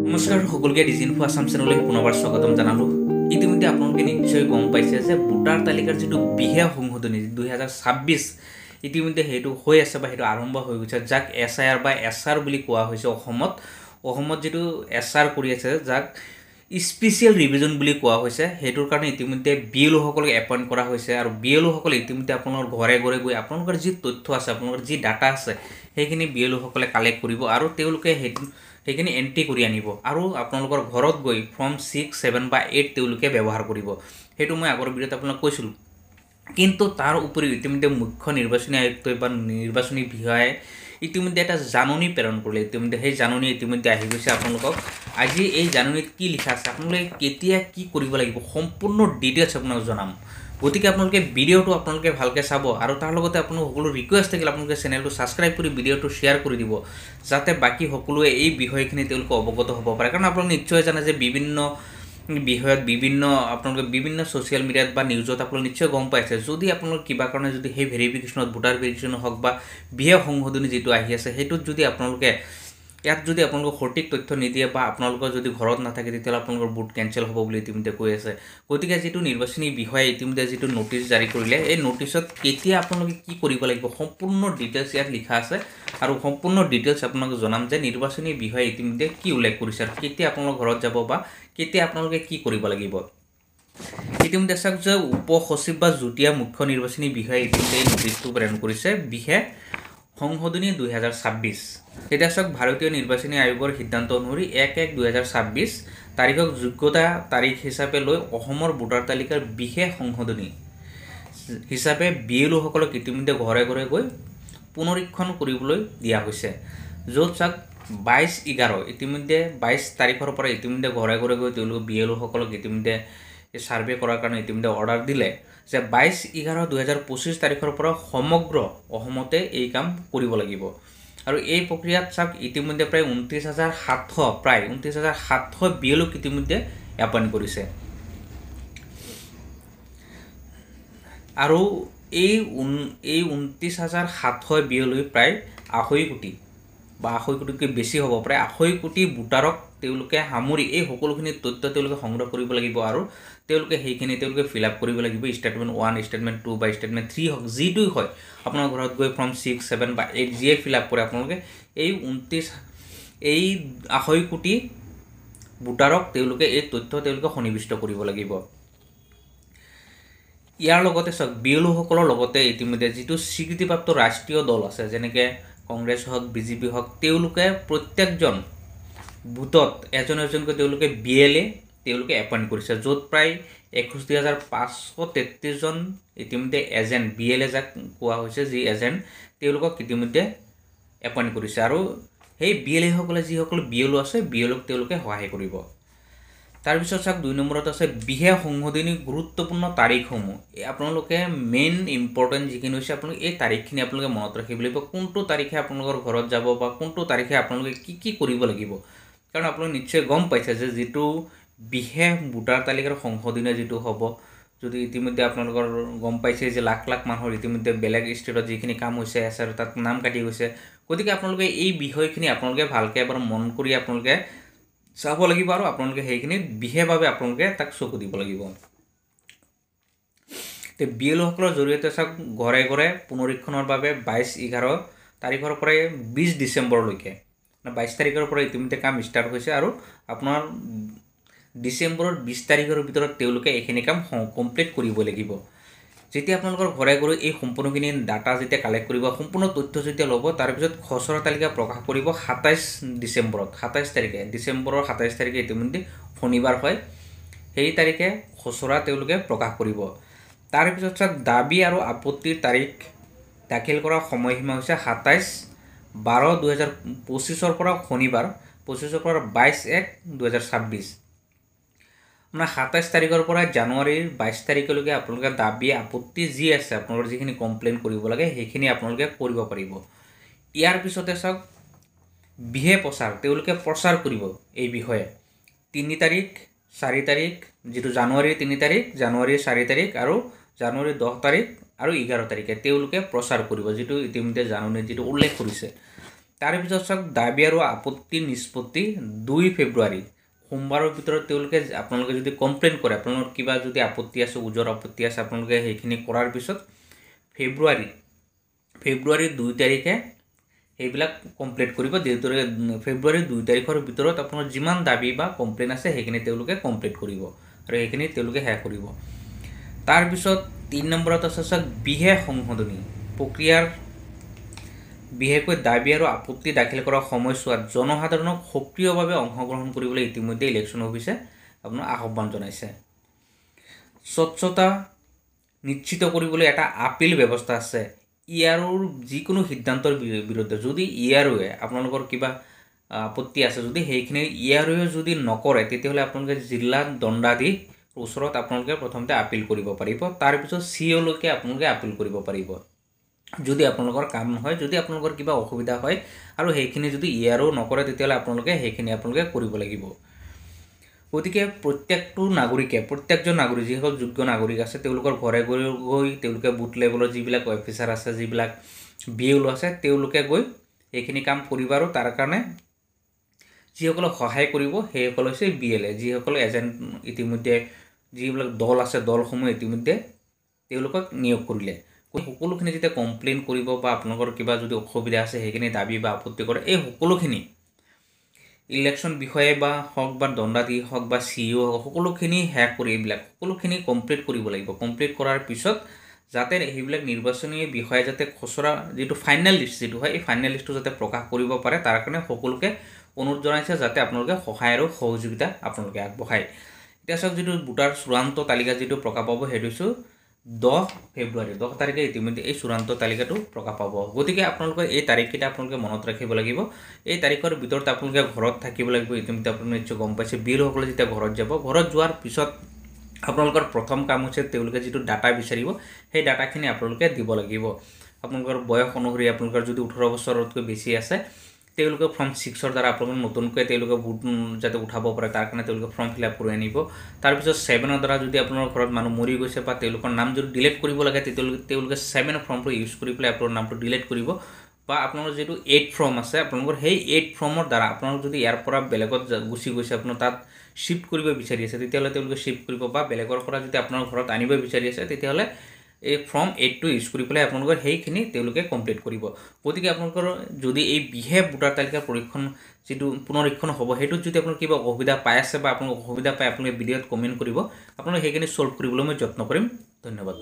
নমস্কাৰ সকলোকে ডিজিনফো আসাম চেনেললৈ পুনৰবাৰ স্বাগতম জনালোঁ। ইতিমধ্যে আপোনালোকে নিশ্চয় গম পাইছে যে ভোটাৰ তালিকাৰ যিটো বিশেষ সংশোধনী 2026 ইতিমধ্যে সেইটো হৈ আছে বা সেইটো আৰম্ভ হৈ গৈছে, যাক SIR বা SR বুলি কোৱা হৈছে। অসমত যিটো SR কৰি আছে, যাক স্পেচিয়েল ৰিভিজন বুলি কোৱা হৈছে, সেইটোৰ কাৰণে ইতিমধ্যে BLO সকলক এপইণ্ট কৰা হৈছে। আৰু BLO সকলে ইতিমধ্যে আপোনালোকৰ ঘৰে ঘৰে গৈ আপোনালোকৰ যি তথ্য আছে, আপোনালোকৰ যি ডাটা আছে, সেইখিনি BLO সকলে কালেক্ট কৰিব আৰু তেওঁলোকে সেইখিনি এন্ট্ৰি কৰি আনিব আৰু আপোনালোকৰ ঘৰত গৈ ফৰ্ম 6, 7 বা 8 তেওঁলোকে ব্যৱহাৰ কৰিব। সেইটো মই আগৰ ভিডিঅ'ত আপোনাক কৈছিলোঁ। কিন্তু তাৰ উপৰিও ইতিমধ্যে মুখ্য নিৰ্বাচনী আয়ুক্ত বা নিৰ্বাচনী বিষয়াই ইতিমধ্যে এটা জাননী প্ৰেৰণ কৰিলে। ইতিমধ্যে সেই জাননী ইতিমধ্যে আহি গৈছে আপোনালোকক। আজি এই জাননীত কি লিখা আছে, আপোনালোকে কেতিয়া কি কৰিব লাগিব, সম্পূৰ্ণ ডিটেইলছ আপোনাক জনাম। গতিকে আপোনালোকে ভিডিঅ'টো আপোনালোকে ভালকৈ চাব আৰু তাৰ লগতে আপোনাক সকলো ৰিকুৱেষ্ট থাকিলে আপোনালোকে চেনেলটো ছাবস্ক্ৰাইব কৰি ভিডিঅ'টো শ্বেয়াৰ কৰি দিব, যাতে বাকী সকলোৱে এই বিষয়খিনি তেওঁলোকে অৱগত হ'ব পাৰে। কাৰণ আপোনালোকে নিশ্চয় জানে যে বিভিন্ন বিষয়ত আপোনালোকে বিভিন্ন ছ'চিয়েল মিডিয়াত বা নিউজত আপোনালোকে নিশ্চয় গম পাইছে, যদি আপোনালোক কিবা কাৰণে যদি সেই ভেৰিফিকেশ্যনত ভোটাৰ ভেৰিফিকেশ্যন হওক বা বিশেষ সংশোধনী যিটো আহি আছে, সেইটোত যদি আপোনালোকে সঠিক তথ্য নিদিয়ে বা আপোনালোকৰ যদি ঘৰত নাথাকে, তেতিয়াহ'লে আপোনালোকৰ ভোট কেঞ্চেল হ'ব বুলি ইতিমধ্যে কৈ আছে। গতিকে যিটো নিৰ্বাচনী বিষয়াই ইতিমধ্যে যিটো নটিচ জাৰি কৰিলে, এই নটিচত কেতিয়া আপোনালোকে কি কৰিব লাগিব সম্পূৰ্ণ ডিটেইলছ ইয়াত লিখা আছে। আৰু সম্পূৰ্ণ ডিটেইলছ আপোনালোকে জনাম যে নিৰ্বাচনী বিষয়াই ইতিমধ্যে কি উল্লেখ কৰিছে আৰু কেতিয়া আপোনালোকৰ ঘৰত যাব বা কেতিয়া আপোনালোকে কি কৰিব লাগিব। ইতিমধ্যে চাওক যে উপ সচিব বা যুটীয়া মুখ্য নিৰ্বাচনী বিষয়াই ইতিমধ্যে এই নটিচটো প্ৰেৰণ কৰিছে, বিশেষ সংশোধনী 2026। এতিয়া চাওক, ভাৰতীয় নিৰ্বাচনী আয়োগৰ সিদ্ধান্ত অনুসৰি 1/1/2026 তাৰিখক যোগ্যতা তাৰিখ হিচাপে লৈ অসমৰ ভোটাৰ তালিকাৰ বিশেষ সংশোধনী হিচাপে BLO সকলক ইতিমধ্যে ঘৰে ঘৰে গৈ পুনৰীক্ষণ কৰিবলৈ দিয়া হৈছে। য'ত চাওক 22/11 ইতিমধ্যে 22 তাৰিখৰ পৰা ইতিমধ্যে ঘৰে ঘৰে গৈ তেওঁলোকে BLO সকলক ইতিমধ্যে ছাৰ্ভে কৰাৰ কাৰণে ইতিমধ্যে অৰ্ডাৰ দিলে যে 22/11/2025 তাৰিখৰ পৰা সমগ্ৰ অসমতে এই কাম কৰিব লাগিব। আৰু এই প্ৰক্ৰিয়াত চাওক ইতিমধ্যে প্ৰায় 29,700 BLOক ইতিমধ্যে এপইণ্ট কৰিছে। আৰু এই 29,700 BLO প্ৰায় 2.5 কোটি বা 2.5 কোটিতকৈ বেছি হ'ব, প্ৰায় 2.5 কোটি ভোটাৰক তেওঁলোকে সামৰি এই সকলোখিনি তথ্য তেওঁলোকে সংগ্ৰহ কৰিব লাগিব আৰু তেওঁলোকে ফিল আপ কৰিব লাগিব। ষ্টেটমেণ্ট 1, ষ্টেটমেণ্ট 2 বা ষ্টেটমেণ্ট 3 হওক, যিটোই হয়, আপোনাৰ ঘৰত গৈ ফৰ্ম 6, 7 বা 8 যিয়ে ফিল আপ কৰে, আপোনালোকে এই 2.5 কোটি ভোটাৰক তেওঁলোকে এই তথ্য সন্নিৱিষ্ট কৰিব লাগিব। ইয়াৰ লগতে চাওক, BLO সকলৰ লগতে ইতিমধ্যে যিটো স্বীকৃতিপ্ৰাপ্ত ৰাষ্ট্ৰীয় দল আছে, যেনেকৈ কংগ্ৰেছ হওক, BJP হওক, তেওঁলোকে প্ৰত্যেকজন বুথত এজনকৈ তেওঁলোকে BLA তেওঁলোকে এপইণ্ট কৰিছে, য'ত প্ৰায় 61,533 জন ইতিমধ্যে এজেণ্ট, BLA যাক কোৱা হৈছে, যি এজেণ্ট তেওঁলোকক ইতিমধ্যে এপইণ্ট কৰিছে। আৰু সেই BLA সকলে যিসকল BLO আছে, BLOক তেওঁলোকে সহায় কৰিব। তাৰপিছত চাওক, 2 নম্বৰত আছে বিশেষ সংশোধনী গুৰুত্বপূৰ্ণ তাৰিখসমূহ। আপোনালোকে মেইন ইম্পৰ্টেণ্ট যিখিনি হৈছে, আপোনালোকে এই তাৰিখখিনি আপোনালোকে মনত ৰাখিব লাগিব। কোনটো তাৰিখে আপোনালোকৰ ঘৰত যাব বা কোনটো তাৰিখে আপোনালোকে কি কৰিব লাগিব। কাৰণ আপোনালোকে নিশ্চয় গম পাইছে যে যিটো বিশেষ ভোটাৰ তালিকাৰ সংশোধনী যিটো হ'ব, যদি ইতিমধ্যে আপোনালোকৰ গম পাইছে যে লাখ লাখ মানুহৰ ইতিমধ্যে বেলেগ ষ্টেটত যিখিনি কাম হৈছে আৰু তাত নাম কাটি গৈছে। গতিকে আপোনালোকে এই বিষয়খিনি আপোনালোকে ভালকৈ এবাৰ মন কৰি আপোনালোকে চাব লাগিব আৰু আপোনালোকে সেইখিনিত বিশেষভাৱে আপোনালোকে তাক চকু দিব লাগিব। BLO সকলৰ জৰিয়তে চাওক, ঘৰে ঘৰে পুনৰীক্ষণৰ বাবে 22/11 তাৰিখৰ পৰাই 20 ডিচেম্বৰলৈকে, 22 তাৰিখৰ পৰা ইতিমধ্যে কাম ষ্টাৰ্ট হৈছে আৰু আপোনাৰ ডিচেম্বৰৰ 20 তাৰিখৰ ভিতৰত তেওঁলোকে এইখিনি কাম কমপ্লিট কৰিব লাগিব। যেতিয়া আপোনালোকৰ ঘৰে ঘৰে এই সম্পূৰ্ণখিনি ডাটা যেতিয়া কালেক্ট কৰিব, সম্পূৰ্ণ তথ্য যেতিয়া ল'ব, তাৰপিছত খচৰা তালিকা প্ৰকাশ কৰিব 27 ডিচেম্বৰত। 27 তাৰিখে, ডিচেম্বৰৰ 27 তাৰিখে ইতিমধ্যে শনিবাৰ হয়, সেই তাৰিখে খচৰা তেওঁলোকে প্ৰকাশ কৰিব। তাৰপিছত চাওক, দাবী আৰু আপত্তিৰ তাৰিখ দাখিল কৰাৰ সময়সীমা হৈছে 27/12/2025 পৰা শনিবাৰ 25 পৰা 22/1/2026। আপোনাৰ 27 তাৰিখৰ পৰা জানুৱাৰীৰ 22 তাৰিখলৈকে আপোনালোকে দাবী আপত্তি যি আছে, আপোনালোকৰ যিখিনি কমপ্লেইন কৰিব লাগে, সেইখিনি আপোনালোকে কৰিব পাৰিব। ইয়াৰ পিছতে চাওক, বিশেষ প্ৰচাৰ তেওঁলোকে প্ৰচাৰ কৰিব এই বিষয়ে 3 তাৰিখ, 4 তাৰিখ, যিটো জানুৱাৰীৰ 3 তাৰিখ, জানুৱাৰীৰ 4 তাৰিখ আৰু জানুৱাৰীৰ 10 তাৰিখ আৰু 11 তাৰিখে তেওঁলোকে প্ৰচাৰ কৰিব, যিটো ইতিমধ্যে জাননীত যিটো উল্লেখ কৰিছে। তাৰ পিছত চাওক দাবী আৰু আপত্তিৰ নিষ্পত্তি 2 ফেব্ৰুৱাৰী সোমবাৰৰ ভিতৰত তেওঁলোকে আপোনালোকে যদি কমপ্লেইন কৰে, আপোনালোকৰ কিবা যদি আপত্তি আছে, ওজৰ আপত্তি আছে, আপোনালোকে সেইখিনি কৰাৰ পিছত ফেব্ৰুৱাৰী 2 তাৰিখে সেইবিলাক কমপ্লিট কৰিব। যেহেতুকে ফেব্ৰুৱাৰী 2 তাৰিখৰ ভিতৰত আপোনাৰ যিমান দাবী বা কমপ্লেইন আছে সেইখিনি তেওঁলোকে কমপ্লিট কৰিব আৰু সেইখিনি তেওঁলোকে শেষ কৰিব। তাৰপিছত 3 নম্বৰত আছে চাওক বিশেষ সংশোধনী প্ৰক্ৰিয়াৰ বিশেষকৈ দাবী আৰু আপত্তি দাখিল কৰাৰ সময়ছোৱাত জনসাধাৰণক সক্ৰিয়ভাৱে অংশগ্ৰহণ কৰিবলৈ ইতিমধ্যে ইলেকশ্যন অফিচে আপোনাৰ আহ্বান জনাইছে। স্বচ্ছতা নিশ্চিত কৰিবলৈ এটা আপিল ব্যৱস্থা আছে। ইয়াৰৰ যিকোনো সিদ্ধান্তৰ বিৰুদ্ধে যদি ইয়াৰোৱে আপোনালোকৰ কিবা আপত্তি আছে, যদি সেইখিনি ইয়াৰোৱে যদি নকৰে, তেতিয়াহ'লে আপোনালোকে জিলা দণ্ডাধীশ ওচৰত আপোনালোকে প্ৰথমতে আপিল কৰিব পাৰিব। তাৰপিছত COলৈকে আপোনালোকে আপিল কৰিব পাৰিব যদি আপোনালোকৰ কাম নহয়, যদি আপোনালোকৰ কিবা অসুবিধা হয় আৰু সেইখিনি যদি ইয়াৰো নকৰে, তেতিয়াহ'লে আপোনালোকে সেইখিনি কৰিব লাগিব। গতিকে প্ৰত্যেকজন নাগৰিক যিসকল যোগ্য নাগৰিক আছে তেওঁলোকৰ ঘৰে গৈ তেওঁলোকে বুথ লেভেলৰ যিবিলাক অফিচাৰ আছে, যিবিলাক BLO আছে, তেওঁলোকে গৈ এইখিনি কাম কৰিব আৰু তাৰ কাৰণে যিসকলক সহায় কৰিব সেইসকল হৈছে BLA, যিসকল এজেণ্ট ইতিমধ্যে যিবিলাক দল আছে, দলসমূহ ইতিমধ্যে তেওঁলোকক নিয়োগ কৰিলে। সকলোখিনি যেতিয়া কমপ্লেইন কৰিব বা আপোনালোকৰ কিবা যদি অসুবিধা আছে সেইখিনি দাবী বা আপত্তি কৰে, এই সকলোখিনি ইলেকশ্যন বিষয়ে বা হওক বা দণ্ডাধীশ হওক বা CO হওক, সকলোখিনি শেষ কৰি এইবিলাক সকলোখিনি কমপ্লিট কৰিব লাগিব। কমপ্লিট কৰাৰ পিছত যাতে সেইবিলাক নিৰ্বাচনী বিষয়ে যাতে খচৰা যিটো ফাইনেল লিষ্ট যিটো হয়, এই ফাইনেল লিষ্টটো যাতে প্ৰকাশ কৰিব পাৰে, তাৰ কাৰণে সকলোকে অনুৰোধ জনাইছে যাতে আপোনালোকে সহায় আৰু সহযোগিতা আপোনালোকে আগবঢ়ায়। এতিয়া চাওক যিটো ভোটাৰ চূড়ান্ত তালিকা যিটো প্ৰকাশ পাব সেইটো হৈছে 10 ফেব্ৰুৱাৰী 10 তাৰিখে ইতিমধ্যে এই চূড়ান্ত তালিকাটো প্ৰকাশ পাব। গতিকে আপোনালোকে এই তাৰিখকেইটা আপোনালোকে মনত ৰাখিব লাগিব। এই তাৰিখৰ ভিতৰত আপোনালোকে ঘৰত থাকিব লাগিব। ইতিমধ্যে আপুনি নিশ্চয় গম পাইছে, BLOসকলে যেতিয়া ঘৰত যাব, ঘৰত যোৱাৰ পিছত আপোনালোকৰ প্ৰথম কাম হৈছে তেওঁলোকে যিটো ডাটা বিচাৰিব সেই ডাটাখিনি আপোনালোকে দিব লাগিব। আপোনালোকৰ বয়স অনুসৰি আপোনালোকৰ যদি 18 বছৰতকৈ বেছি আছে, তেওঁলোকে ফৰ্ম 6ৰ দ্বাৰা আপোনালোকে নতুনকৈ তেওঁলোকে ভোট যাতে উঠাব পাৰে তাৰ কাৰণে তেওঁলোকে ফৰ্ম ফিল আপ কৰি আনিব। তাৰপিছত 7ৰ দ্বাৰা যদি আপোনালোকৰ ঘৰত মানুহ মৰি গৈছে বা তেওঁলোকৰ নাম যদি ডিলিট কৰিব লাগে, তেওঁলোকে 7 ফৰ্মটো ইউজ কৰি পেলাই আপোনালোকৰ নামটো ডিলিট কৰিব। বা আপোনালোকৰ যিটো 8 ফৰ্ম আছে, আপোনালোকৰ সেই 8 ফৰ্মৰ দ্বাৰা আপোনালোক যদি ইয়াৰ পৰা বেলেগত গুচি গৈছে, আপোনাৰ তাত শিফ্ট কৰিব বিচাৰি আছে, তেতিয়াহ'লে তেওঁলোকে শিফ্ট কৰিব। বা বেলেগৰ পৰা যদি আপোনাৰ ঘৰত আনিব বিচাৰি আছে, তেতিয়াহ'লে এই ফৰ্ম 8টো ইউজ কৰি পেলাই আপোনালোকৰ সেইখিনি তেওঁলোকে কমপ্লিট কৰিব। গতিকে আপোনালোকৰ যদি এই বিশেষ ভোটাৰ তালিকাৰ যিটো পুনৰীক্ষণ হ'ব, সেইটোত যদি আপোনালোকে কিবা অসুবিধা পাই আছে বা আপোনালোকে অসুবিধা পাই আপোনালোকে ভিডিঅ'ত কমেণ্ট কৰিব, আপোনালোকে সেইখিনি ছল্ভ কৰিবলৈ মই যত্ন কৰিম। ধন্যবাদ।